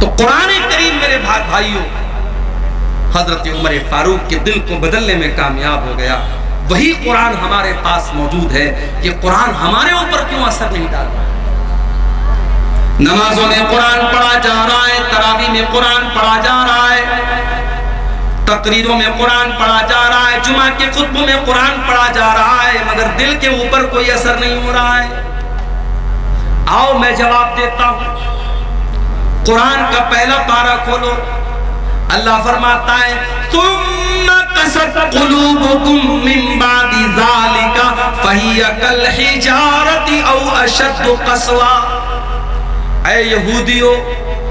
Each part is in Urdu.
تو قرآن کریم میرے بھائیوں حضرت عمر فاروق کے دل کو بدلنے میں کامیاب ہو گیا. وہی قرآن ہمارے پاس موجود ہے. یہ قرآن ہمارے اوپر کیوں اثر نہیں ڈال رہا؟ نمازوں میں قرآن پڑھا جا رہا ہے, تراویح میں قرآن پڑھا جا رہا ہے, تقریروں میں قرآن پڑھا جا رہا ہے, جمعہ کے خطبوں میں قرآن پڑھا جا رہا ہے, مگر دل کے اوپر کوئی اثر نہیں ہو رہا ہے. آؤ میں جواب دیتا ہوں. قرآن کا پہلا پارہ کھولو, اللہ فرماتا ہے ثم قست قلوبکم من بعد ذالک فہی کالحجارۃ او اشد قسوا. اے یہودیو,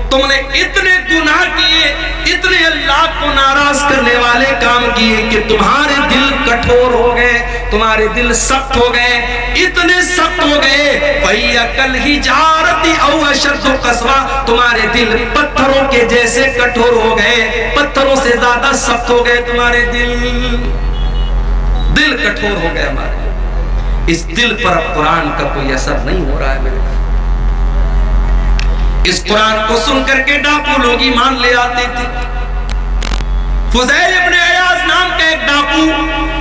تم نے اتنے گناہ کیے, اتنے اللہ کو ناراض کرنے والے کام کیے کہ تمہارے دل کٹھور ہو گئے, تمہارے دل سخت ہو گئے, اتنے سخت ہو گئے. فَهِيَ كَالْحِجَارَةِ أَوْ أَشَدُّ قَسْوَةً, تمہارے دل پتھروں کے جیسے کٹھور ہو گئے, پتھروں سے زیادہ سخت ہو گئے تمہارے دل کٹھور ہو گئے ہمارے. اس دل پر اب قرآن کا کوئی اثر نہیں ہو رہا ہے میرے بھائی. اس قرآن کو سن کر کے ڈاکو لوگ ایمان لے آتے تھے. فضیل ابن عیاض نام کا ایک ڈاکو,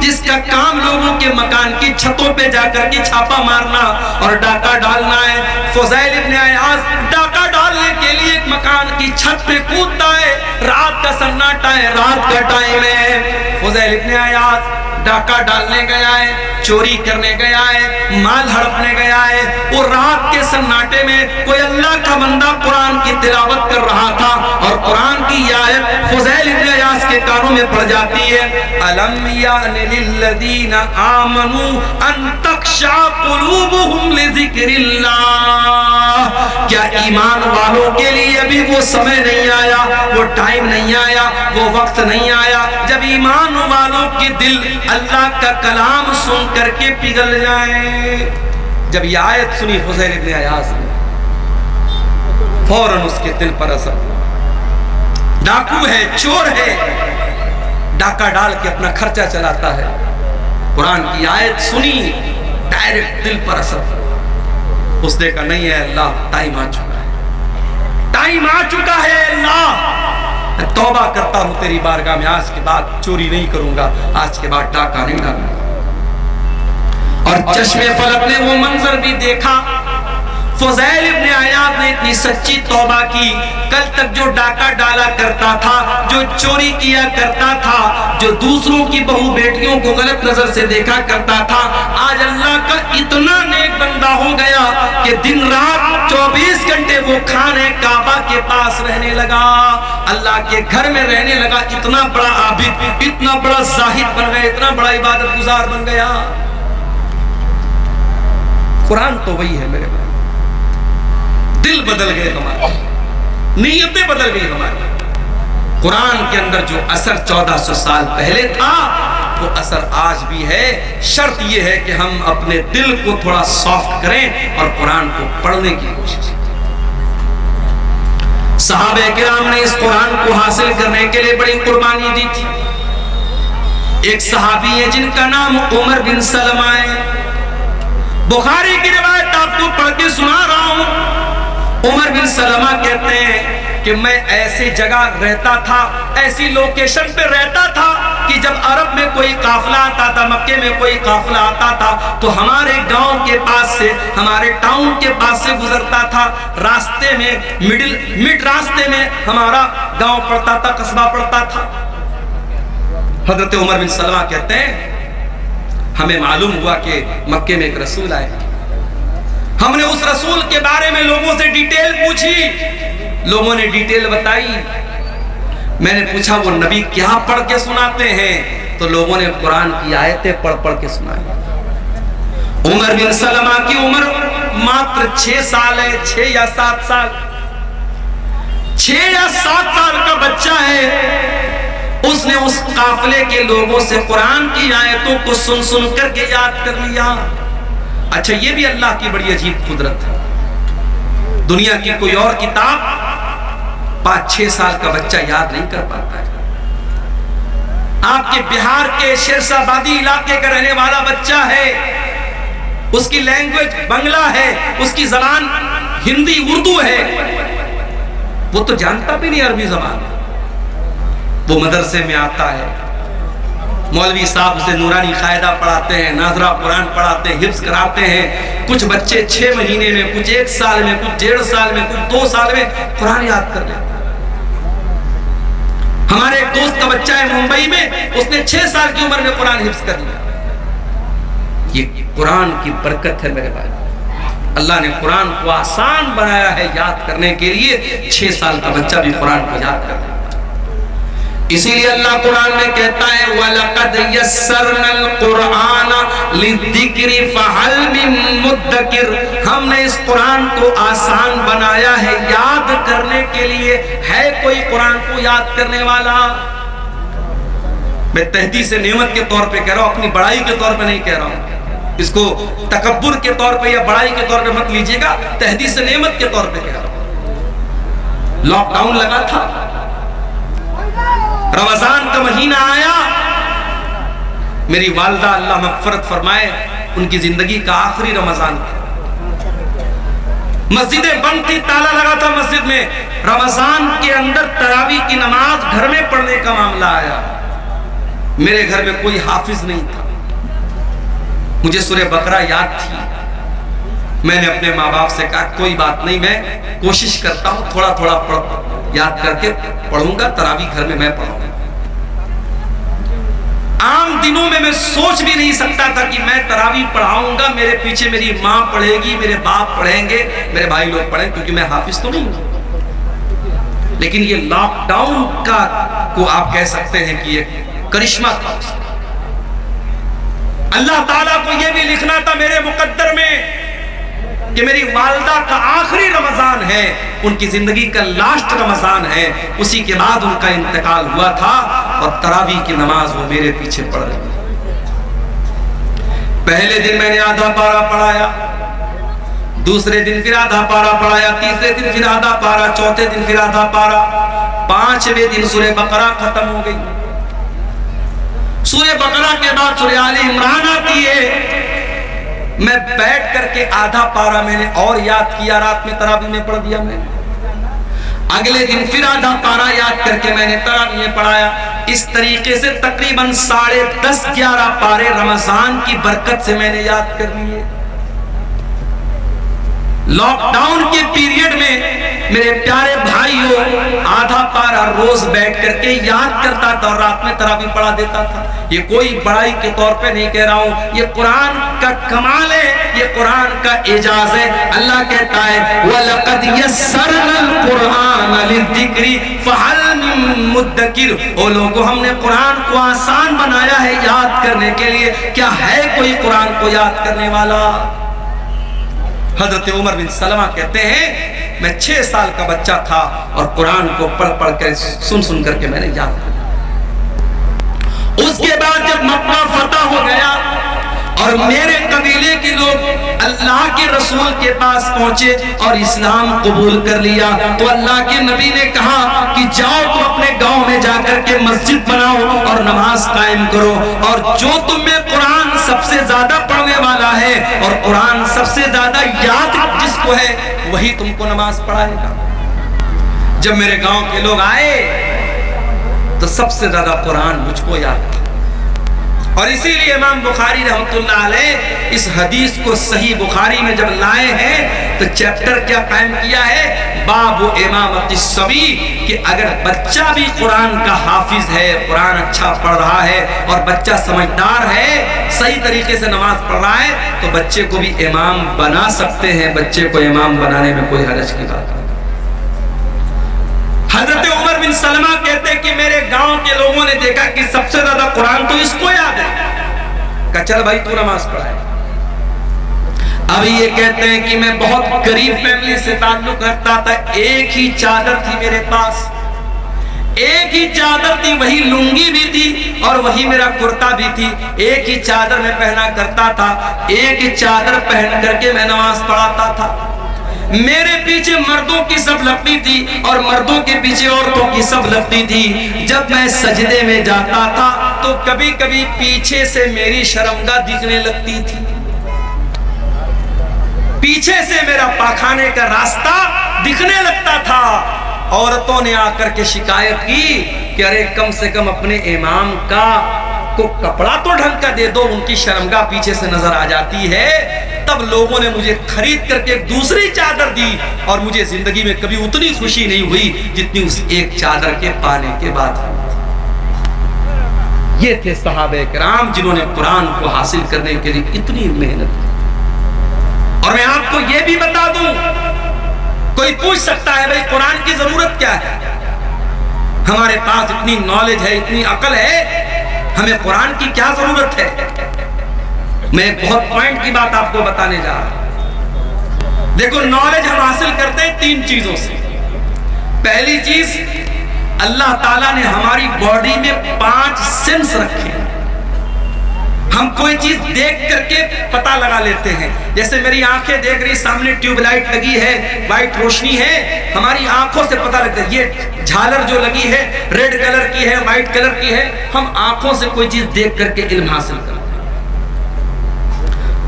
جس کا کام لوگوں کے مکان کی چھتوں پہ جا کر کے چھاپا مارنا اور ڈاکہ ڈالنا ہے. فضیل ابن عیاض ڈاکہ ڈالنے کے لیے ایک مکان کی چھت پہ کودتا ہے. رات کا سناٹا ہے, رات کا ٹائم ہے. فضیل ابن عیاض ڈاکہ ڈالنے گیا ہے, چوری کرنے گیا ہے, مال ہڑپنے گیا ہے. اور رات کے سناٹے میں کوئی اللہ کا بندہ قرآن کی تلاوت کر رہا تھا, اور قرآن کی یہ آیت فضیل ابن عیاض کے کانوں میں پڑ جاتی ہے. الم یأن للذین آمنوا ان تخشع قلوبہم لذکر اللہ, کیا ایمان والوں کے لیے ابھی وہ سمے نہیں آیا, وہ ٹائم نہیں آیا, وہ وقت نہیں آیا جب ایمان والوں کے دل اللہ کا کلام سن کر کے پگھل جائیں؟ جب یہ آیت سنی فضیل ابن عیاض نے, فوراً اس کے دل پر اثر ہوا. ڈاکو ہے, چور ہے, ڈاکہ ڈال کے اپنا خرچہ چلاتا ہے. قرآن کی آیت سنی, ڈائریکٹ دل پر اثر ہوا. اس نے کہا نہیں ہے اللہ, ٹائم آ چکا ہے, ٹائم آ چکا ہے اللہ, میں توبہ کرتا ہوں تیری بارگاہ میں, آج کے بعد چوری نہیں کروں گا, آج کے بعد ڈاکہ نہیں ڈالوں گا. اور چشم فلک نے وہ منظر بھی دیکھا. فضیل ابن عیاض نے اتنی سچی توبہ کی, کل تک جو ڈاکہ ڈالا کرتا تھا, جو چوری کیا کرتا تھا, جو دوسروں کی بہو بیٹیوں کو غلط نظر سے دیکھا کرتا تھا, آج اللہ کا اتنا نیک بندہ ہو گیا کہ دن رات 24 گھنٹے وہ خانے کعبہ کے پاس رہنے لگا, اللہ کے گھر میں رہنے لگا. اتنا بڑا عابد, اتنا بڑا زاہد بن گیا, اتنا بڑا عبادت گزار بن گیا. قرآن تو وہی ہے میرے بھائی. دل بدل گئے ہمارے, نیتیں بدل گئی ہماری. قرآن کے اندر جو اثر 1400 سال پہلے تھا, وہ اثر آج بھی ہے. شرط یہ ہے کہ ہم اپنے دل کو تھوڑا سافٹ کریں اور قرآن کو پڑھنے کی کوشش کریں. صحابہ کرام نے اس قرآن کو حاصل کرنے کے لیے بڑی قربانی دی تھی. ایک صحابی ہے جن کا نام عمر بن سلمہ ہے. بخاری کی روایت آپ کو پڑھ کے سنا رہا ہوں. عمر بن سلمہ کہتے ہیں کہ میں ایسی جگہ رہتا تھا, ایسی لوکیشن پہ رہتا تھا کہ جب عرب میں کوئی قافلہ آتا تھا, مکے میں کوئی قافلہ آتا تھا, تو ہمارے گاؤں کے پاس سے, ہمارے ٹاؤن کے پاس سے گزرتا تھا. راستے میں مڈ راستے میں ہمارا گاؤں پڑتا تھا, قصبہ پڑتا تھا. حضرت عمر بن سلمہ کہتے ہیں ہمیں معلوم ہوا کہ مکے میں ایک رسول آئے. ہم نے اس رسول کے بارے میں لوگوں سے ڈیٹیل پوچھی, لوگوں نے ڈیٹیل بتائی. میں نے پوچھا وہ نبی کیا پڑھ کے سناتے ہیں, تو لوگوں نے قرآن کی آیتیں پڑھ کے سنائی. عمر بن سلمہ کی عمر ماتر 6 سال ہے, 6 یا 7 سال, 6 یا 7 سال کا بچہ ہے. اس نے اس قافلے کے لوگوں سے قرآن کی آیتوں کو سن کر کے یاد کر لیا. اچھا یہ بھی اللہ کی بڑی عجیب قدرت ہے. دنیا کی کوئی اور کتاب 5-6 سال کا بچہ یاد نہیں کر پاتا ہے. آپ کے بہار کے شیرشاہ آبادی علاقے کا رہنے والا بچہ ہے, اس کی لینگویج بنگلہ ہے, اس کی زبان ہندی اردو ہے, وہ تو جانتا بھی نہیں عربی زبان، وہ مدرسے میں آتا ہے، مولوی صاحب اسے نورانی قاعدہ پڑھاتے ہیں، ناظرہ قرآن پڑھاتے ہیں، حفظ کراتے ہیں، کچھ بچے 6 مہینے میں، کچھ 1 سال میں، کچھ 1.5 سال میں، کچھ 2 سال میں قرآن یاد کر لیتے ہیں۔ ہمارے ایک دوست کا بچہ ہے ممبئی میں، اس نے 6 سال کی عمر میں قرآن حفظ کر لیا۔ یہ قرآن کی برکت ہے میرے بھائی، اللہ نے قرآن کو آسان بنایا ہے یاد کرنے کے لیے، 6 سال کا بچہ بھی قرآن کو یاد کر لیا۔ اسی لیے اللہ قرآن میں کہتا ہے وَلَقَدْ يَسَّرْنَا الْقُرْآنَ لِلذِّكْرِ فَهَلْ مِن مُدَّكِرٍ، ہم نے اس قرآن کو آسان بنایا ہے یاد کرنے کے لیے، ہے کوئی قرآن کو یاد کرنے والا؟ میں تحدیث نعمت کے طور پہ کہہ رہا ہوں، اپنی بڑائی کے طور پہ نہیں کہہ رہا ہوں، اس کو تکبر کے طور پہ یا بڑائی کے طور پہ مت لیجئے گا، تحدیث نعمت کے طور پہ کہہ رہا ہوں۔ لاک ڈاؤن لگا تھا، رمضان کا مہینہ آیا، میری والدہ اللہ مغفرت فرمائے، ان کی زندگی کا آخری رمضان تھا، مسجدیں بند تھی، تالا لگا تھا مسجد میں، رمضان کے اندر تراویح کی نماز گھر میں پڑھنے کا معاملہ آیا، میرے گھر میں کوئی حافظ نہیں تھا، مجھے سورہ بقرہ یاد تھی، میں نے اپنے ماں باپ سے کہا کوئی بات نہیں، میں کوشش کرتا ہوں تھوڑا تھوڑا یاد کر کے پڑھوں گا، تراویح گھر میں میں پڑھوں گا۔ عام دنوں میں سوچ بھی نہیں سکتا تھا کہ میں تراویح پڑھاؤں گا، میرے پیچھے میری ماں پڑھے گی، میرے باپ پڑھیں گے، میرے بھائی لوگ پڑھیں، کیونکہ میں حافظ تو نہیں ہوں۔ لیکن یہ لاک ڈاؤن کو آپ کہہ سکتے ہیں کہ یہ کرشمہ تھا، اللہ تعالیٰ کو یہ بھی لکھنا تھا میرے مقدر میں کہ میری والدہ کا آخری رمضان ہے، ان کی زندگی کا لاسٹ رمضان ہے، اسی کے بعد ان کا انتقال ہوا تھا، اور تراویح کی نماز وہ میرے پیچھے پڑھ رہی تھی۔ پہلے دن میں نے آدھا پارہ پڑھایا، دوسرے دن پھر آدھا پارہ پڑھایا، تیسرے دن پھر آدھا پارہ، چوتھے دن پھر آدھا پارہ، 5ویں دن سورہ بقرہ ختم ہو گئی۔ سورہ بقرہ کے بعد سورہ آل عمران آتی ہے، میں بیٹھ کر کے آدھا پارہ میں نے اور یاد کیا، رات میں تراویح میں پڑھ دیا میں نے، اگلے دن پھر آدھا پارہ یاد کر کے میں نے تراویح میں پڑھایا، اس طریقے سے تقریباً 10:30-11 پارے رمضان کی برکت سے میں نے یاد کر لیے۔ لاک ڈاؤن کے پیریڈ میں میرے پیارے بھائیوں آدھا پارہ روز بیٹھ کر کے یاد کرتا تھا اور رات میں تراویح پڑھا دیتا تھا۔ یہ کوئی بڑائی کے طور پہ نہیں کہہ رہا ہوں، یہ قرآن کا کمال ہے، یہ قرآن کا اعجاز ہے۔ اللہ کہتا ہے وَلَقَدْ يَسَّرْنَا الْقُرْآنَ لِلذِّكْرِ فَهَلْ مِن مُدَّكِرٍ، او لوگوں ہم نے قرآن کو آسان بنایا ہے یاد کرنے کے لیے، کیا ہے کوئی قرآن کو یاد کرنے والا؟ حضرت عمر بن سلمہ کہتے ہیں میں 6 سال کا بچہ تھا اور قرآن کو پڑھ پڑھ کر سن کر کے میں نے یاد کیا۔ اس کے بعد جب مکہ فتح ہو گیا اور میرے قبیلے کے لوگ اللہ کے رسول کے پاس پہنچے اور اسلام قبول کر لیا، تو اللہ کے نبی نے کہا کہ جاؤ تو اپنے گاؤں میں جا کر کے مسجد بناؤ اور نماز قائم کرو، اور جو تم میں قرآن سب سے زیادہ پڑھنے والا ہے اور قرآن سب سے زیادہ یاد جس کو ہے وہی تم کو نماز پڑھائے گا۔ جب میرے گاؤں کے لوگ آئے تو سب سے زیادہ قرآن مجھ کو یاد تھا، اور اسی لیے امام بخاری رحمت اللہ علیہ اس حدیث کو صحیح بخاری میں جب لائے ہیں تو چیپٹر کیا قائم کیا ہے، باب امامت الصبی، کہ اگر بچہ بھی قرآن کا حافظ ہے، قرآن اچھا پڑھ رہا ہے اور بچہ سمجھدار ہے، صحیح طریقے سے نماز پڑھ رہا ہے، تو بچے کو بھی امام بنا سکتے ہیں، بچے کو امام بنانے میں کوئی حرج کی بات نہیں۔ حضرت عمر بن سلمہ کہتے کہ میرے گاؤں کے لوگوں نے دیکھا کہ سب سے زیادہ قرآن تو اس کو یاد ہے، کہا چل بھائی تو نماز پڑھائے۔ ابھی یہ کہتے ہیں کہ میں بہت غریب فیملی سے تعلق رکھتا تھا، ایک ہی چادر تھی میرے پاس، ایک ہی چادر تھی، وہی لنگی بھی تھی اور وہی میرا کرتا بھی تھی، ایک ہی چادر میں پہنا کرتا تھا، ایک ہی چادر پہن کر کے میں نماز پڑھاتا تھا۔ میرے پیچھے مردوں کی سب لگتی تھی اور مردوں کے پیچھے عورتوں کی سب لگتی تھی۔ جب میں سجدے میں جاتا تھا تو کبھی کبھی پیچھے سے میری شرمگاہ دکھنے لگتی تھی، پیچھے سے میرا پاخانے کا راستہ دکھنے لگتا تھا، عورتوں نے آ کر کے شکایت کی کہ ارے کم سے کم اپنے امام کو کپڑا تو ڈھنگ کا دے دو، ان کی شرمگاہ پیچھے سے نظر آ جاتی ہے۔ تب لوگوں نے مجھے خرید کر کے ایک دوسری چادر دی، اور مجھے زندگی میں کبھی اتنی خوشی نہیں ہوئی جتنی اس ایک چادر کے پانے کے بعد۔ یہ تھے صحابہ کرام جنہوں نے قرآن کو حاصل کرنے کے لیے اتنی محنت کی۔ اور میں آپ کو یہ بھی بتا دوں، کوئی پوچھ سکتا ہے بھئی قرآن کی ضرورت کیا ہے؟ ہمارے پاس اتنی نالج ہے، اتنی عقل ہے، ہمیں قرآن کی کیا ضرورت ہے؟ میں ایک بہت پوائنٹ کی بات آپ کو بتانے جا رہا ہوں۔ دیکھو، نالج ہم حاصل کرتے ہیں 3 چیزوں سے۔ پہلی چیز، اللہ تعالیٰ نے ہماری باڈی میں 5 سینس رکھے ہیں۔ ہم کوئی چیز دیکھ کر کے پتہ لگا لیتے ہیں۔ جیسے میری آنکھیں دیکھ رہی، سامنے ٹیوب لائٹ لگی ہے، وائٹ روشنی ہے، ہماری آنکھوں سے پتہ لگتا ہے یہ جھالر جو لگی ہے ریڈ کلر کی ہے، وائٹ کلر کی ہے۔ ہم آنکھوں سے کوئی چیز دیکھ کر کے علم حاصل کرتے ہیں،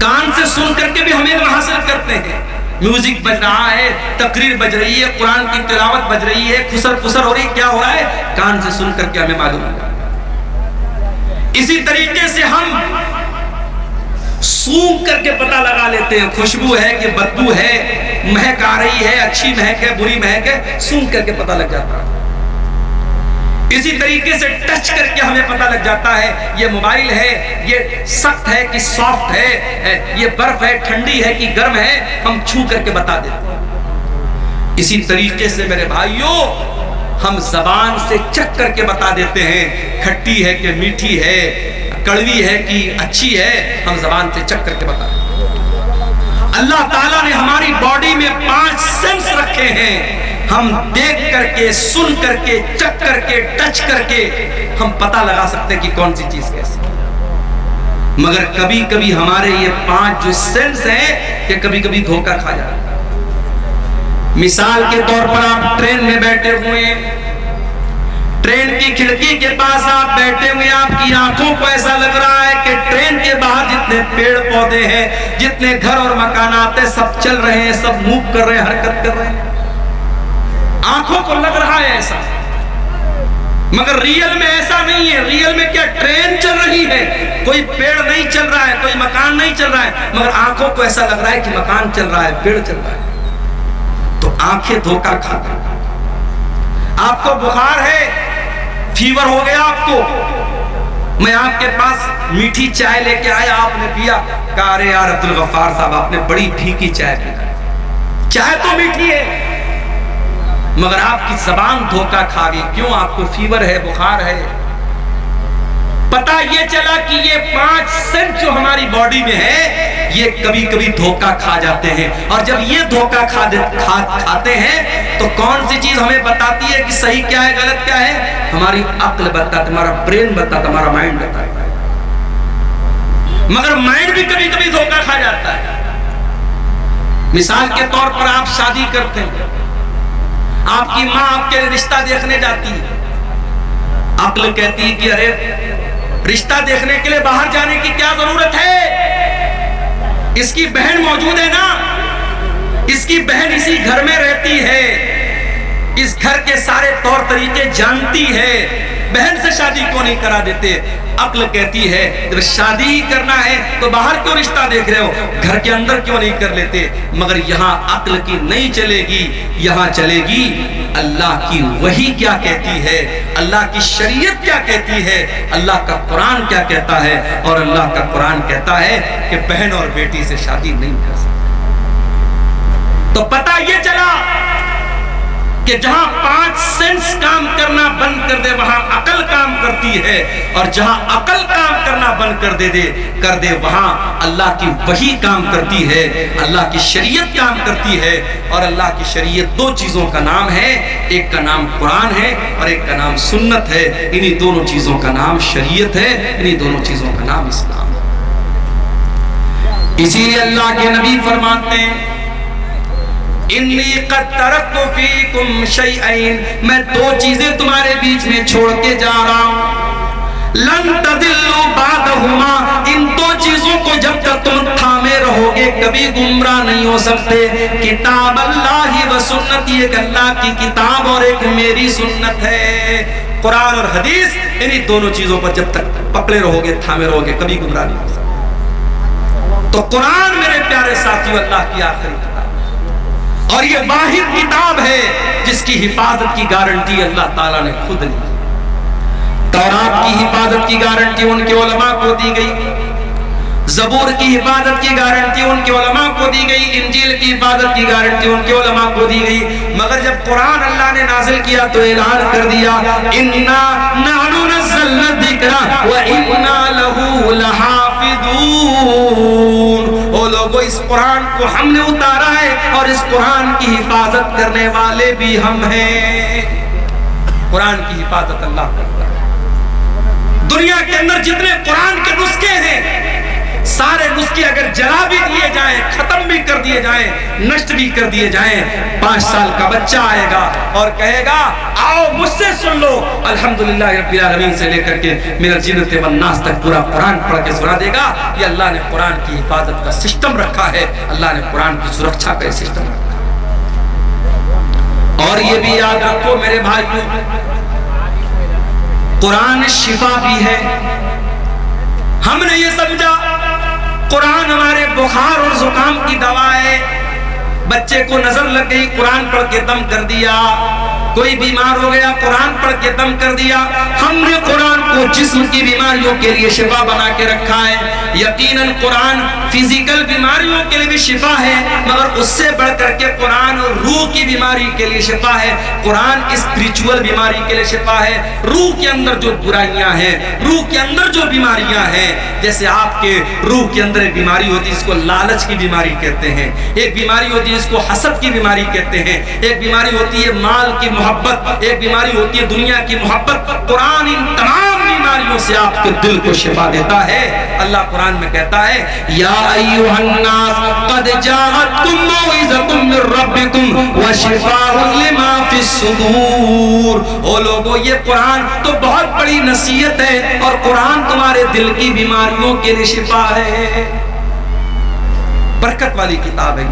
کان سے سن کر کے بھی ہم علم حاصل کرتے ہیں۔ میوزک بج رہا ہے، تقریر بج رہی ہے، قرآن کی تلاوت بج رہی ہے، خسر پسر ہو رہی ہے، کیا ہو رہا ہے؟ کان سے سن کر کے ہمیں معلوم ہوگا۔ اسی طریقے سے ہم سونگھ کر کے پتہ لگا لیتے ہیں، خوشبو ہے کہ بدبو ہے، مہک آ رہی ہے، اچھی مہک ہے، بری مہک ہے، سونگھ کر کے پتہ لگ جاتا ہے۔ اسی طریقے سے ٹچ کر کے ہمیں پتہ لگ جاتا ہے یہ موبائل ہے، یہ سخت ہے کہ سافٹ ہے، یہ برف ہے، ٹھنڈی ہے کہ گرم ہے، ہم چھو کر کے بتا دیتے ہیں۔ اسی طریقے سے میرے بھائیوں، ہم زبان سے چکھ کر کے بتا دیتے ہیں کھٹی ہے کہ میٹھی ہے، کڑوی ہے کہ اچھی ہے، ہم زبان سے چکھ کر کے بتا دیتے ہیں۔ اللہ تعالیٰ نے ہماری باڈی میں 5 سینس رکھے ہیں۔ ہم دیکھ کر کے، سن کر کے، چکھ کر کے، ٹچ کر کے ہم پتہ لگا سکتے ہیں کہ کون سی چیز کیسی ہے۔ مگر کبھی کبھی ہمارے یہ 5 جو سینس ہیں کہ کبھی کبھی دھوکہ کھا جاتا ہے۔ مثال کے طور پر آپ ٹرین میں بیٹھے ہوئے ہیں، ٹرین کی کھڑکی کے پاس آپ بیٹھے ہوئے، آپ کی آنکھوں کو ایسا لگ رہا ہے کہ ٹرین کے باہر جتنے پیڑ پودے ہیں، جتنے گھر اور مکانات ہیں، سب چل رہے ہیں، سب موو کر رہے ہیں، حرکت کر رہے ہیں۔ آنکھوں کو لگ رہا ہے ایسا، مگر ریئل میں ایسا نہیں ہے۔ ریئل میں کیا ٹرین چل رہی ہے، کوئی پیڑ نہیں چل رہا ہے، کوئی مکان نہیں چل رہا ہے، مگر آنکھوں کو ایسا لگ رہا ہے کہ مکان چل رہا ہے، پیڑ چل رہا ہے۔ تو آنکھیں دھوکہ کھاتی۔ آپ کو بخار ہے، فیور ہو گیا آپ کو، میں آپ کے پاس میٹھی چائے لے کے آیا، آپ نے پیا، کہا ارے یار عبدالغفار صاحب آپ نے بڑی پھیکی چائے پی، چائے تو میٹھی ہے مگر آپ کی زبان دھوکہ کھا گئی۔ کیوں؟ آپ کو فیور ہے، بخار ہے۔ پتہ یہ چلا کہ یہ 5 سینس جو ہماری باڈی میں ہے یہ کبھی کبھی دھوکہ کھا جاتے ہیں، اور جب یہ دھوکہ کھاتے ہیں تو کون سی چیز ہمیں بتاتی ہے کہ صحیح کیا ہے، غلط کیا ہے؟ ہماری عقل بتاتا، ہمارا برین بتاتا، ہمارا مائنڈ بتاتا ہے۔ مگر مائنڈ بھی کبھی کبھی دھوکہ کھا جاتا ہے۔ مثال کے طور پر آپ شادی کرتے ہیں، آپ کی ماں آپ کے رشتہ دیکھنے جاتی ہے، عقل کہتی ہے کہ ارے رشتہ دیکھنے کے لیے باہر جانے کی کیا ضرورت ہے، اس کی بہن موجود ہے نا، اس کی بہن اسی گھر میں رہتی ہے، اس گھر کے سارے طور طریقے جانتی ہے، بہن سے شادی کیوں نہیں کرا دیتے؟ عقل کہتی ہے جب شادی ہی کرنا ہے تو باہر کیوں رشتہ دیکھ رہے ہو، گھر کے اندر کیوں نہیں کر لیتے؟ مگر یہاں عقل کی نہیں چلے گی، یہاں چلے گی اللہ کی وحی کیا کہتی ہے، اللہ کی شریعت کیا کہتی ہے، اللہ کا قرآن کیا کہتا ہے۔ اور اللہ کا قرآن کہتا ہے کہ بہن اور بیٹی سے شادی نہیں کر سکتے۔ تو پتہ یہ چلا کہ جہاں 5 سینس کام کرنا بند کر دے وہاں عقل کام کرتی ہے، اور جہاں عقل کام کرنا بند کر دے وہاں اللہ کی وحی کام کرتی ہے، اللہ کی شریعت کام کرتی ہے۔ اور اللہ کی شریعت 2 چیزوں کا نام ہے، ایک کا نام قرآن ہے اور ایک کا نام سنت ہے۔ انہی دونوں چیزوں کا نام شریعت ہے، انہی دونوں چیزوں کا نام اسلام ہے۔ اسی لیے اللہ کے نبی فرماتے ہیں انی قد ترکت فیکم شیئین، میں 2 چیزیں تمہارے بیچ میں چھوڑ کے جا رہا ہوں، لن تضلوا بعدہما، ان دو چیزوں کو جب تک تم تھامے رہو گے کبھی گمراہ نہیں ہو سکتے. کتاب اللہ و سنت، ایک اللہ کی کتاب اور ایک میری سنت ہے. قرآن اور حدیث، انہی دونوں چیزوں پر جب تک پکڑے رہو گے تھامے رہو گے کبھی گمراہ نہیں ہو سکتے. تو قرآن میرے پیارے ساتھیو اللہ کی آخری کتاب، اور یہ واحد کتاب ہے جس کی حفاظت کی گارنٹی اللہ تعالیٰ نے خود لی. تورات کی حفاظت کی گارنٹی ان کے علماء کو دی گئی، زبور کی حفاظت کی گارنٹی ان کے علماء کو دی گئی، انجیل کی حفاظت کی گارنٹی ان کے علماء کو دی گئی. مگر جب قرآن اللہ نے نازل کیا تو اعلان کر دیا اِنَّا نَحْنُ نَزَّلْنَا الذِّكْرَ وَإِنَّا لَهُ لَحَافِظُونَ. او لوگو، اس قرآن کو ہم نے اتارا ہے اور اس قرآن کی حفاظت کرنے والے بھی ہم ہیں. قرآن کی حفاظت اللہ کرتا ہے. دنیا کے اندر جتنے قرآن کے نسخے ہیں، سارے نسخے اگر جلا بھی دیے جائیں، ختم بھی کر دیے جائیں، نشٹ بھی کر دیے جائیں، 5 سال کا بچہ آئے گا اور کہے گا آؤ مجھ سے سن لو، الحمدللہ رب العالمین سے لے کر کے من الجنۃ والناس تک پورا قرآن پڑھ کے سنا دے گا. یہ اللہ نے قرآن کی حفاظت کا سسٹم رکھا ہے، اللہ نے قرآن کی سرکشا کا سسٹم رکھا ہے. اور یہ بھی یاد رکھو میرے بھائیوں، قرآن شفا بھی ہے. ہم نے یہ سمجھا قرآن ہمارے بخار اور زکام کی دوا ہے. بچے کو نظر لگ گئی، قرآن پڑھ کے دم کر دیا. کوئی بیمار ہو گیا، قرآن پڑھ کے دم کر دیا. ہم نے قرآن کو جسم کی بیماریوں کے لیے شفا بنا کے رکھا ہے. یقیناً قرآن فزیکل بیماریوں کے لیے بھی شفا ہے، مگر اس سے بڑھ کر کے قرآن روح کی بیماری کے لیے شفا ہے. قرآن اسپریچول بیماری کے لیے شفا ہے. روح کے اندر جو برائیاں ہیں، روح کے اندر جو بیماریاں ہیں، جیسے آپ کے روح کے اندر ایک بیماری ہوتی ہے جس کو لالچ کی بیماری کہتے ہیں، ایک بیماری ہوتی ہے جس کو حسد کی بیماری کہتے ہیں، ایک بیماری ہوتی ہے مال کی محبت، ایک بیماری ہوتی ہے دنیا کی محبت. قرآن ان تمام بیماریوں سے آپ کے دل کو شفا دیتا ہے. اللہ قرآن میں کہتا ہے یا ایھا الناس قد جاءتکم موعظۃ من ربکم وشفاء لما فی الصدور. او لوگو، یہ قرآن تو بہت بڑی نصیحت ہے اور قرآن تمہارے دل کی بیماریوں کے لیے شفا ہے. برکت والی کتاب ہے.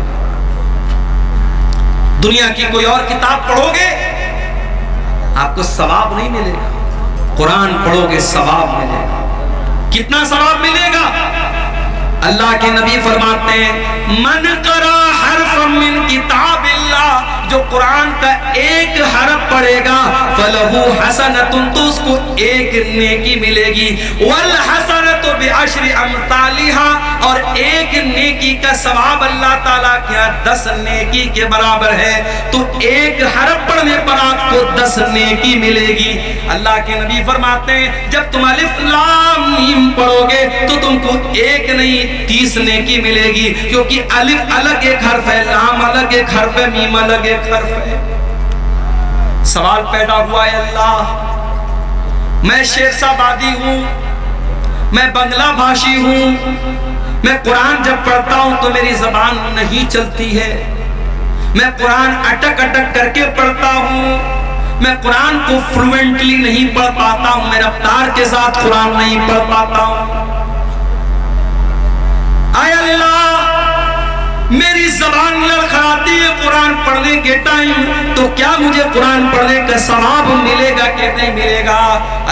دنیا کی کوئی اور کتاب پڑھو گے آپ کو ثواب نہیں ملے گا. قرآن پڑھو گے ثواب ملے گا. کتنا ثواب ملے گا؟ اللہ کے نبی فرماتے ہیں من قرأ حرفا من کتاب اللہ، جو قرآن کا ایک حرف پڑھے گا فلہو حسنۃ، تو اس کو ایک نیکی ملے گی. والحسنۃ بعشر امثالها، اور ایک نیکی کا ثواب اللہ تعالیٰ کے ہاں 10 نیکی کے برابر ہے. تو ایک حرف پڑھنے پر آپ کو 10 نیکی ملے گی. اللہ کے نبی فرماتے ہیں جب تم الف لام میم پڑھو گے تو تم کو ایک نہیں 30 نیکی ملے گی، کیونکہ الف الگ ایک حرف ہے، لام الگ ایک حرف ہے، میم الگ ایک حرف ہے. سوال پیدا ہوا ہے اللہ، میں شیرسابادی ہوں، میں بنگلہ بھاشی ہوں، میں قرآن جب پڑھتا ہوں تو میری زبان نہیں چلتی ہے، میں قرآن اٹک اٹک کر کے پڑھتا ہوں، میں قرآن کو فلوئنٹلی نہیں پڑھ پاتا ہوں، میں رفتار کے ساتھ قرآن نہیں پڑھ پاتا ہوں. اے اللہ، میری زبان لڑکھڑاتی ہے قرآن پڑھنے کے ٹائم، تو کیا مجھے قرآن پڑھنے کا ثواب ملے گا کہ نہیں ملے گا؟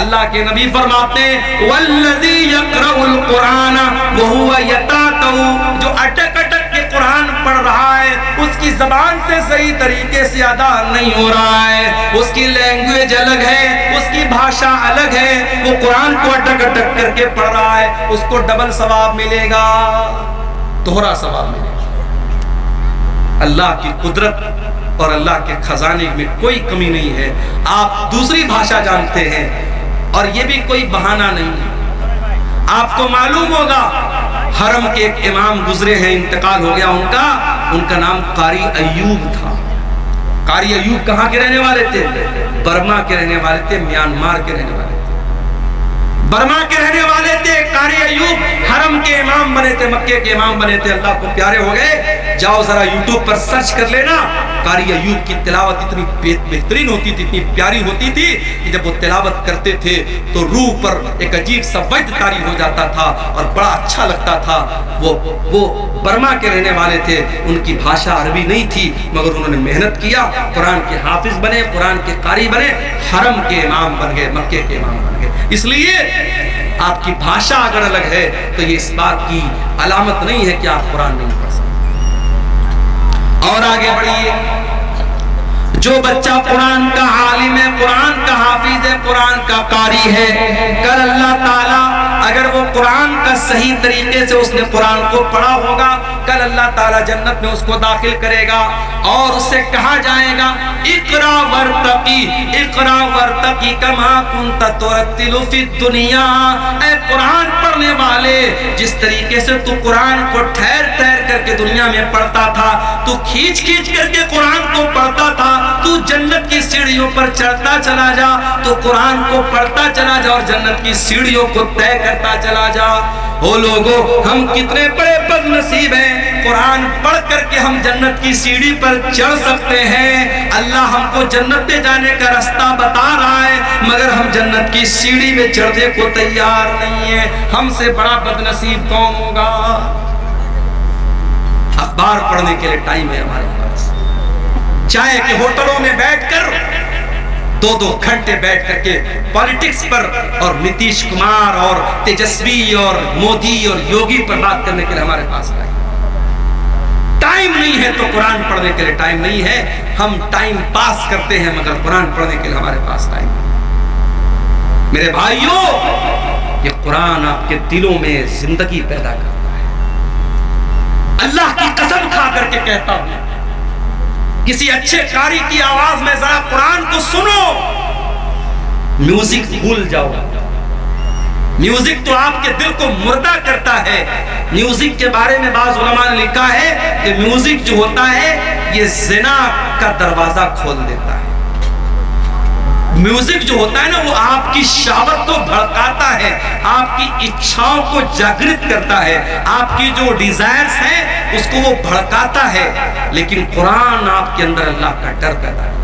اللہ کے نبی فرماتے ہیں والذی یقرأ القرآن وہو یتعتع، جو اٹک اٹک کے قرآن پڑھ رہا ہے اس کی زبان سے صحیح طریقے سے ادا نہیں ہو رہا ہے، اس کی لینگویج الگ ہے، اس کی بھاشا الگ ہے، وہ قرآن کو اٹک اٹک کر کے پڑھ رہا ہے، اس کو ڈبل ثواب ملے گا، دوہرا ثواب ملے گا. اللہ کی قدرت اور اللہ کے خزانے میں کوئی کمی نہیں ہے. آپ دوسری بھاشا جانتے ہیں اور یہ بھی کوئی بہانہ نہیں ہے. آپ کو معلوم ہوگا حرم کے ایک امام گزرے ہیں، انتقال ہو گیا ان کا نام قاری ایوب تھا. قاری ایوب کہاں کے رہنے والے تھے؟ برما کے رہنے والے تھے، میانمار کے رہنے والے تھے. برما کے رہنے والے تھے، قاری ایوب حرم کے امام بنے تھے، مکے کے امام بنے تھے، اللہ کو پیارے ہو گئے۔ جاؤ ذرا یوٹیوب پر سرچ کر لینا، قاری ایوب کی تلاوت اتنی بہترین ہوتی تھی، اتنی پیاری ہوتی تھی کہ جب وہ تلاوت کرتے تھے تو روح پر ایک عجیب سا وجد طاری ہو جاتا تھا اور بڑا اچھا لگتا تھا۔ وہ برما کے رہنے والے تھے، ان کی بھاشا عربی نہیں تھی، مگر انہوں نے محنت کیا، قرآن کے حافظ بنے، قرآن کے قاری بنے، حرم کے امام بن گئے، مکے کے امام بن گئے۔ اس لیے آپ کی بھاشا اگر الگ ہے تو یہ اس بات کی علامت نہیں ہے کہ آپ قرآن نہیں پڑھ سکتے۔ اور آگے بڑھیے، جو بچہ قرآن کا عالم ہے، قرآن کا حافظ ہے، قرآن کا قاری ہے، کل اللہ تعالیٰ اگر وہ قرآن کا صحیح طریقے سے اس نے قرآن کو پڑھا ہوگا، کل اللہ تعالیٰ جنت میں اس کو داخل کرے گا اور اس سے کہا جائے گا اقرا ورتقی، اقرا ورتقی کما کنت ترتل فی الدنیا۔ اے قرآن پڑھنے والے، جس طریقے سے تو قرآن کو ٹھہر ٹھہر کر کے دنیا میں پڑھتا تھا، تو کھینچ کھینچ کر کے قرآن کو پڑھتا تھا، تو جنت کی سیڑھیوں پر چڑھتا چلا جا، تو قرآن کو پڑھتا چلا جا اور جنت کی سیڑھیوں کو طے کرتا چلا جا۔ او لوگو، ہم کتنے بڑے بد نصیب ہیں، قرآن پڑھ کر کے ہم جنت کی سیڑھی پر چڑھ سکتے ہیں، اللہ ہم کو جنت میں جانے کا راستہ بتا رہا ہے، مگر ہم جنت کی سیڑھی میں چڑھنے کو تیار نہیں ہیں۔ ہم سے بڑا بد نصیب کون ہوگا؟ اخبار پڑھنے کے لیے ٹائم ہے ہمارے پاس، چائے کے ہوٹلوں میں بیٹھ کر 2-2 گھنٹے بیٹھ کر کے پالیٹکس پر اور نتیش کمار اور تیجسوی اور مودی اور یوگی پر بات کرنے کے لیے ہمارے پاس ٹائم نہیں ہے، تو قرآن پڑھنے کے لیے ٹائم نہیں ہے۔ ہم ٹائم پاس کرتے ہیں مگر قرآن پڑھنے کے لیے ہمارے پاس ٹائم نہیں۔ میرے بھائیوں، یہ قرآن آپ کے دلوں میں زندگی پیدا کرتا ہے۔ اللہ کی قسم کھا کر کے کہتا ہوں، کسی اچھے قاری کی آواز میں ذرا قرآن کو سنو، میوزک بھول جاؤ۔ میوزک تو آپ کے دل کو مردہ کرتا ہے۔ میوزک کے بارے میں بعض علماء نے لکھا ہے کہ میوزک جو ہوتا ہے یہ زنا کا دروازہ کھول دیتا ہے۔ میوزک جو ہوتا ہے نا، وہ آپ کی شہوت کو بھڑکاتا ہے، آپ کی اچھاؤں کو جاگرت کرتا ہے، آپ کی جو ڈیزائرز ہیں اس کو وہ بھڑکاتا ہے، لیکن قرآن آپ کے اندر اللہ کا ڈر پیدا کرتا ہے۔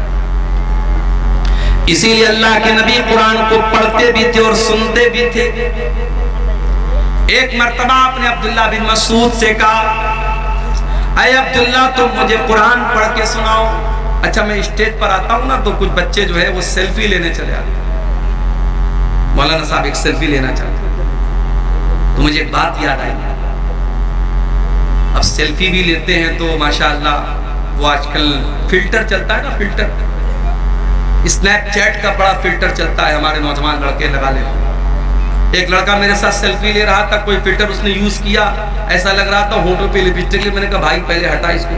اسی لیے اللہ کے نبی قرآن کو پڑھتے بھی تھے اور سنتے بھی تھے۔ ایک مرتبہ آپ نے عبداللہ بن مسعود سے کہا، اے عبداللہ تم مجھے قرآن پڑھ کے سناؤ۔ اچھا، میں اسٹیج پر آتا ہوں نا تو کچھ بچے جو ہے وہ سیلفی لینے چلے آتے ہیں، مولانا صاحب ایک سیلفی لینا چاہتے ہیں، تو مجھے ایک بات یاد آئی۔ اب سیلفی بھی لیتے ہیں تو ماشاءاللہ وہ آج کل فلٹر چلتا ہے نا، فلٹر، اسنیپ چیٹ کا بڑا فلٹر چلتا ہے، ہمارے نوجوان لڑکے لگا لیتے ہیں۔ ایک لڑکا میرے ساتھ سیلفی لے رہا تھا، کوئی فلٹر اس نے یوز کیا، ایسا لگ رہا تھا ہونٹوں پہ لپسٹک، میں نے کہا بھائی پہلے ہٹا اس کو،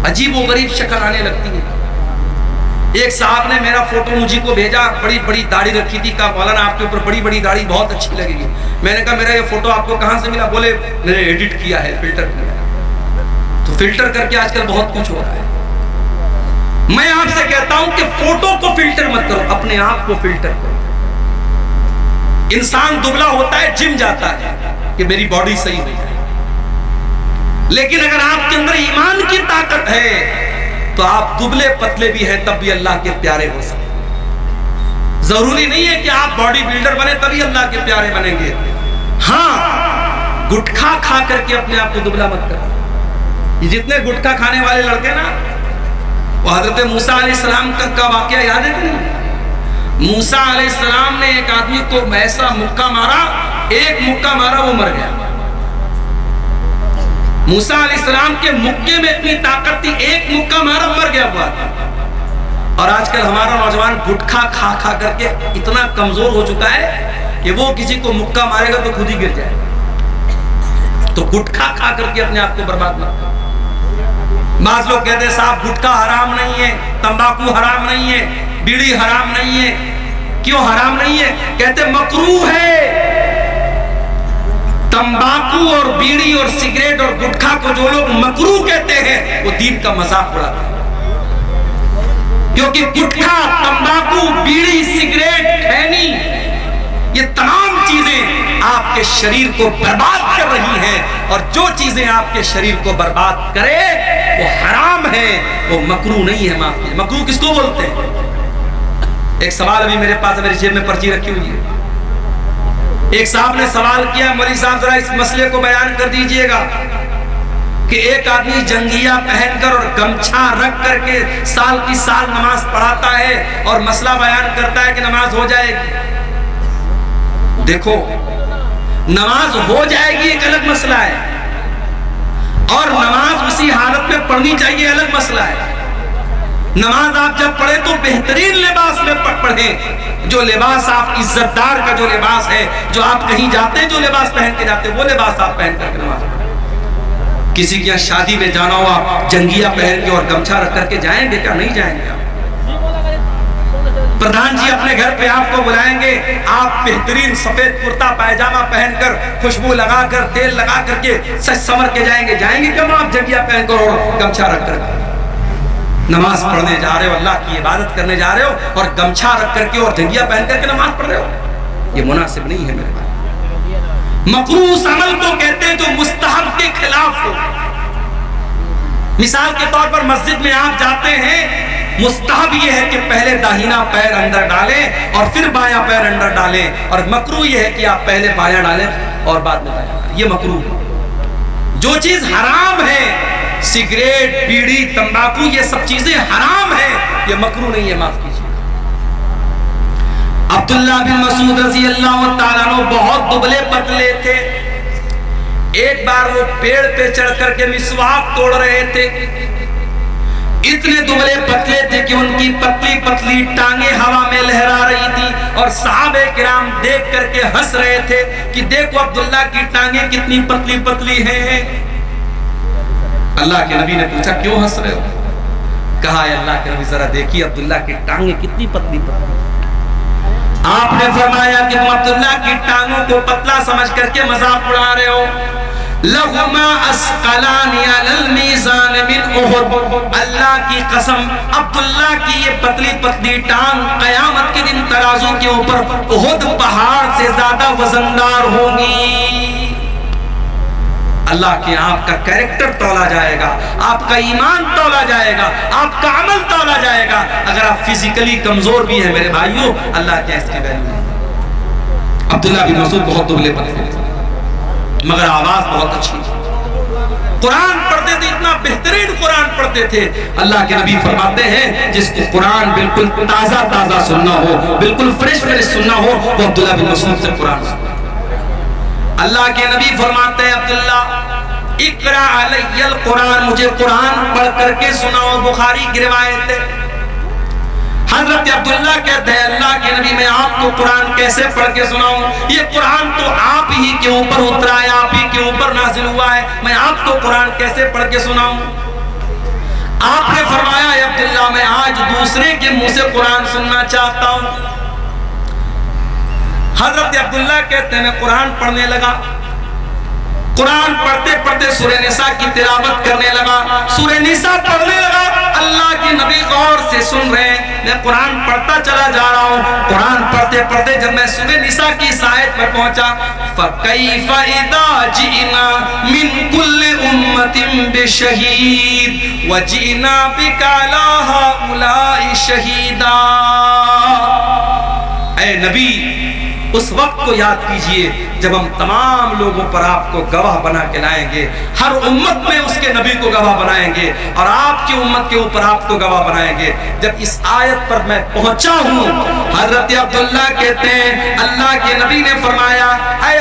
عجیب و غریب شکل آنے لگتی ہے۔ ایک صاحب نے میرا فوٹو مجھے کو بھیجا، بڑی بڑی داڑھی رکھی تھی، کہا مولانا آپ کے اوپر بڑی بڑی داڑھی بہت اچھی لگے گی۔ میں نے کہا میرا یہ فوٹو آپ کو کہاں سے ملا؟ بولے میں نے ایڈٹ کیا ہے، فلٹر کیا ہے۔ تو فلٹر کر کے آج کل بہت کچھ ہو رہا ہے۔ میں آپ سے کہتا ہوں کہ فوٹو کو فلٹر مت کرو، اپنے آپ کو فلٹر کرو۔ انسان دبلا ہوتا ہے، جم جاتا ہے کہ میری باڈی صحیح ہو جائے، لیکن اگر آپ کے اندر ایمان کی طاقت ہے تو آپ دبلے پتلے بھی ہیں تب بھی اللہ کے پیارے ہو سکتے۔ ضروری نہیں ہے کہ آپ باڈی بلڈر بنے تبھی اللہ کے پیارے بنیں گے۔ ہاں، گٹکھا کھا کر کے اپنے آپ کو دبلا مت کرو۔ یہ جتنے گٹکھا کھانے والے لڑکے نا، وہ حضرت موسیٰ علیہ السلام کا واقعہ یاد ہے کہ نہیں؟ موسیٰ علیہ السلام نے ایک آدمی کو ایسا مکہ مارا، ایک مکہ مارا وہ مر گیا۔ موسیٰ علیہ السلام کے مکے میں اتنی طاقت تھی، ایک مکہ مارا مر گیا ہوا تھا۔ اور آج کل ہمارا نوجوان گٹکھا کھا کھا کر کے اتنا کمزور ہو چکا ہے کہ وہ کسی کو مکہ مارے گا تو خود ہی گر جائے گا۔ تو گٹکھا کھا کر کے اپنے آپ کو برباد نہ کرو۔ بعض لوگ کہتے ہیں صاحب گٹکا حرام نہیں ہے، تمباکو حرام نہیں ہے، بیڑی حرام نہیں ہے۔ کیوں حرام نہیں ہے؟ کہتے مکروہ ہے۔ تمباکو اور بیڑی اور سگریٹ اور گٹکا کو جو لوگ مکروہ کہتے ہیں وہ دین کا مذاق اڑاتے ہیں، کیونکہ گٹکا، تمباکو، بیڑی، سگریٹ، کھینی کے شریر کو برباد کر رہی ہیں، اور جو چیزیں آپ کے شریر کو برباد کرے وہ حرام ہے، وہ مکروہ نہیں ہے. معاف کیجیے، مکروہ کس کو بولتے ہیں؟ ایک سوال ابھی میرے پاس، میری جیب میں پرچی رکھی ہوئی ہے. ایک صاحب نے سوال کیا، مولوی صاحب ذرا اس مسئلے کو بیان کر دیجئے گا کہ ایک آدمی جنگیہ پہن کر اور گمچھا رکھ کر کے سال کی سال نماز پڑھاتا ہے اور مسئلہ بیان کرتا ہے کہ نماز ہو جائے گی. دیکھو، نماز ہو جائے گی ایک الگ مسئلہ ہے، اور نماز اسی حالت میں پڑھنی چاہیے الگ مسئلہ ہے. نماز آپ جب پڑھیں تو بہترین لباس میں پڑھیں، جو لباس آپ عزت دار کا جو لباس ہے، جو آپ کہیں جاتے ہیں جو لباس پہن کے جاتے ہیں وہ لباس آپ پہن کر کے نماز پڑھیں. کسی کی شادی میں جانا ہوا جنگیہ پہن کے اور گمچھا رکھ کر کے جائیں گے کیا؟ نہیں جائیں گے. پردھان جی اپنے گھر پہ آپ کو بلائیں گے، آپ بہترین سفید کرتا پائجامہ پہن کر، خوشبو لگا کر، تیل لگا کر کے سج سمر کے جائیں گے کیا آپ جنگیہ پہن کر اور گمچھا رکھ کر کے؟ نماز پڑھنے جا رہے ہو، اللہ کی عبادت کرنے جا رہے ہو اور گمچھا رکھ کر کے اور جنگیہ پہن کر کے نماز پڑھ رہے ہو، یہ مناسب نہیں ہے میرے بھائی. مکروہ اس عمل کو کہتے ہیں جو مستحب کے خلاف ہو. مثال کے طور پر مسجد میں آپ جاتے ہیں، مستحب یہ ہے کہ پہلے داہنا پیر اندر ڈالیں اور پھر بایاں پیر اندر ڈالیں، اور مکروہ یہ ہے کہ آپ پہلے بایاں ڈالیں اور بعد میں داہنا ڈالیں. یہ مکروہ ہے. جو چیز حرام ہے، سگریٹ، بیڑی، تمباکو، یہ سب چیزیں حرام ہیں، یہ مکروہ نہیں ہے. معاف کیجیے. عبداللہ بن مسعود رضی اللہ تعالیٰ عنہ بہت دبلے پتلے تھے. ایک بار وہ پیڑ پہ چڑھ کر کے مسواک توڑ رہے تھے. اتنے دبلے پتلے تھے کہ ان کی پتلی پتلی ٹانگیں ہوا میں لہرا رہی تھی، اور صحابہ کرام دیکھ کر کے ہنس رہے تھے کہ دیکھو عبداللہ کی ٹانگیں کتنی پتلی پتلی ہیں. اللہ کے نبی نے پوچھا کیوں ہنس رہے ہو؟ کہا اے اللہ کے نبی ذرا دیکھیے عبداللہ کی ٹانگیں کتنی پتلی پتلی. آپ نے فرمایا کہ تم عبداللہ کی ٹانگوں کو پتلا سمجھ کر کے مذاق اڑا رہے ہو. لَهُمَا أَسْقَلَانِ عَلَى الْمِيزَانِ مِنْ أُحُدٍ، اللہ کی قسم عبداللہ کی یہ پتلی پتلی ٹانگ قیامت کے دن ترازو کے اوپر احد پہاڑ سے زیادہ وزندار ہوگی. اللہ کے آپ کا کریکٹر تولا جائے گا، آپ کا ایمان تولا جائے گا، آپ کا عمل تولا جائے گا. اگر آپ فزیکلی کمزور بھی ہیں میرے بھائیوں، اللہ کے اس کی ویلیو ہے. عبداللہ بن مسعود بہت دبلے پتلے تھے مگر آواز بہت اچھی تھی. قرآن پڑھتے تھے، اتنا بہترین قرآن پڑھتے تھے. اللہ کے نبی فرماتے ہیں جس کو قرآن بالکل تازہ تازہ سننا ہو، بالکل فریش فریش سننا ہو، وہ عبداللہ بن مسعود سے قرآن سننا. اللہ کے نبی فرماتے ہیں عبداللہ اقرا علی القرآن، مجھے قرآن پڑھ کر کے سناؤ. بخاری کی روایت ہے. حضرت عبداللہ کہتے ہیں اللہ کے نبی میں آپ کو قرآن کیسے پڑھ کے سناؤں؟ یہ قرآن تو آپ ہی کے اوپر اترا ہے، آپ ہی کے اوپر نازل ہوا ہے، میں آپ کو قرآن کیسے پڑھ کے سناؤں؟ آپ نے فرمایا اے عبداللہ میں آج دوسرے کے منہ سے قرآن سننا چاہتا ہوں. حضرت عبداللہ کہتے ہیں میں قرآن پڑھنے لگا. قرآن پڑھتے پڑھتے سورہ نساء کی تلاوت کرنے لگا، سورہ نساء پڑھنے لگا. اللہ کے نبی غور سے سن رہے ہیں، میں قرآن پڑھتا چلا جا رہا ہوں. قرآن پڑھتے پڑھتے جب میں سورہ نساء کی اس آیت پر پہنچا، فَكَيْفَ إِذَا جِئْنَا مِنْ كُلِّ أُمَّةٍ بِشَهِيدٍ وَجِئْنَا بِكَ عَلَىٰ هَٰؤُلَاءِ شَهِيدًا. اے نبی اس وقت کو یاد کیجئے جب ہم تمام لوگوں پر آپ کو گواہ بنا کے لائیں گے. ہر امت میں اس کے نبی کو گواہ بنائیں گے، اور آپ کی امت کے اوپر آپ کو گواہ بنائیں گے. جب اس آیت پر میں پہنچا ہوں، حضرت عبداللہ کہتے ہیں اللہ کے نبی نے فرمایا اے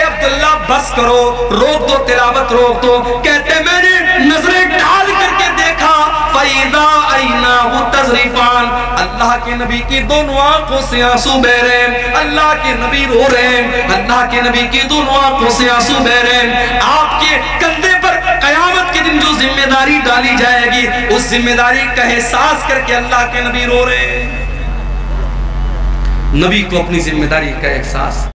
عبداللہ بس کرو، روک دو تلاوت، روک دو. کہتے ہیں میں نے نظریں ڈال کر کے دیکھا، فَإِذَا عَيْنَاهُ تَذْرِفَانِ، اللہ کے نبی کی دونوں آنکھوں سے آنسو بہ رہے ہیں. اللہ کے نبی رو رہے ہیں، اللہ کے نبی کی دونوں آنکھوں سے آنسو بہ رہے ہیں. آپ کے کندھے پر قیامت کے دن جو ذمہ داری ڈالی جائے گی، اس ذمہ داری کا احساس کر کے اللہ کے نبی رو رہے ہیں. نبی کو اپنی ذمہ داری کا احساس